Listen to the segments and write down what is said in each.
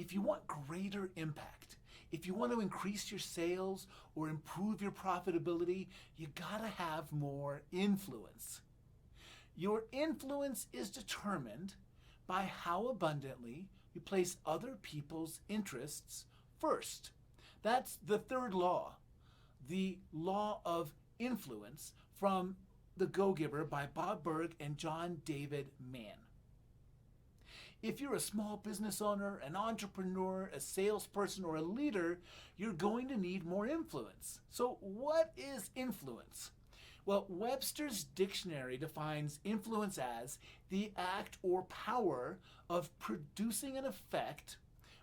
if you want greater impact, if you want to increase your sales or improve your profitability, you gotta have more influence. Your influence is determined by how abundantly you place other people's interests first. That's the third law, the law of influence from The Go-Giver by Bob Burg and John David Mann. If you're a small business owner, an entrepreneur, a salesperson, or a leader, you're going to need more influence. So what is influence? Well, Webster's dictionary defines influence as the act or power of producing an effect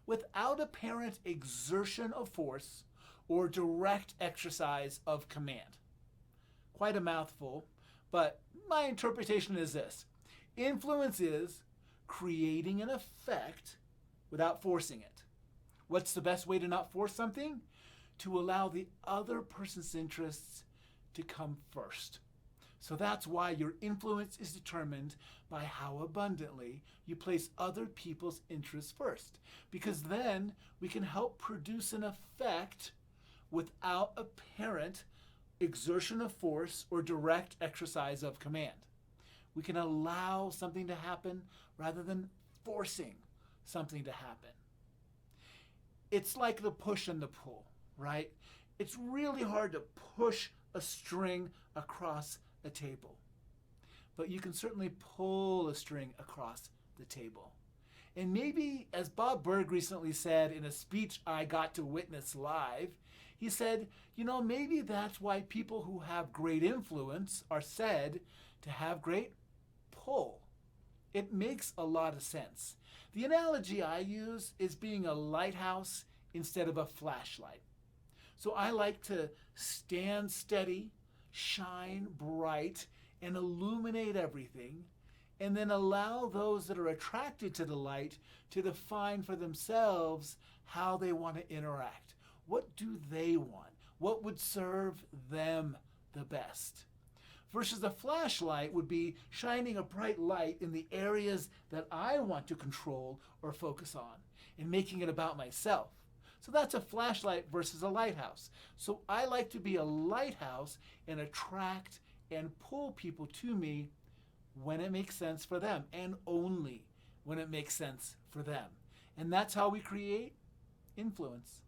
without apparent exertion of force or direct exercise of command. Quite a mouthful, but my interpretation is this. Influence is creating an effect without forcing it. What's the best way to not force something? To allow the other person's interests to come first. So that's why your influence is determined by how abundantly you place other people's interests first. Because then we can help produce an effect without apparent exertion of force or direct exercise of command. We can allow something to happen rather than forcing something to happen. It's like the push and the pull, right? It's really hard to push a string across a table, but you can certainly pull a string across the table. And maybe, as Bob Burg recently said in a speech I got to witness live, he said, maybe that's why people who have great influence are said to have great pull. It makes a lot of sense. The analogy I use is being a lighthouse instead of a flashlight. So I like to stand steady, shine bright, and illuminate everything, and then allow those that are attracted to the light to define for themselves how they want to interact. What do they want? What would serve them the best? Versus a flashlight would be shining a bright light in the areas that I want to control or focus on and making it about myself. So that's a flashlight versus a lighthouse. So I like to be a lighthouse and attract and pull people to me when it makes sense for them, and only when it makes sense for them. And that's how we create influence.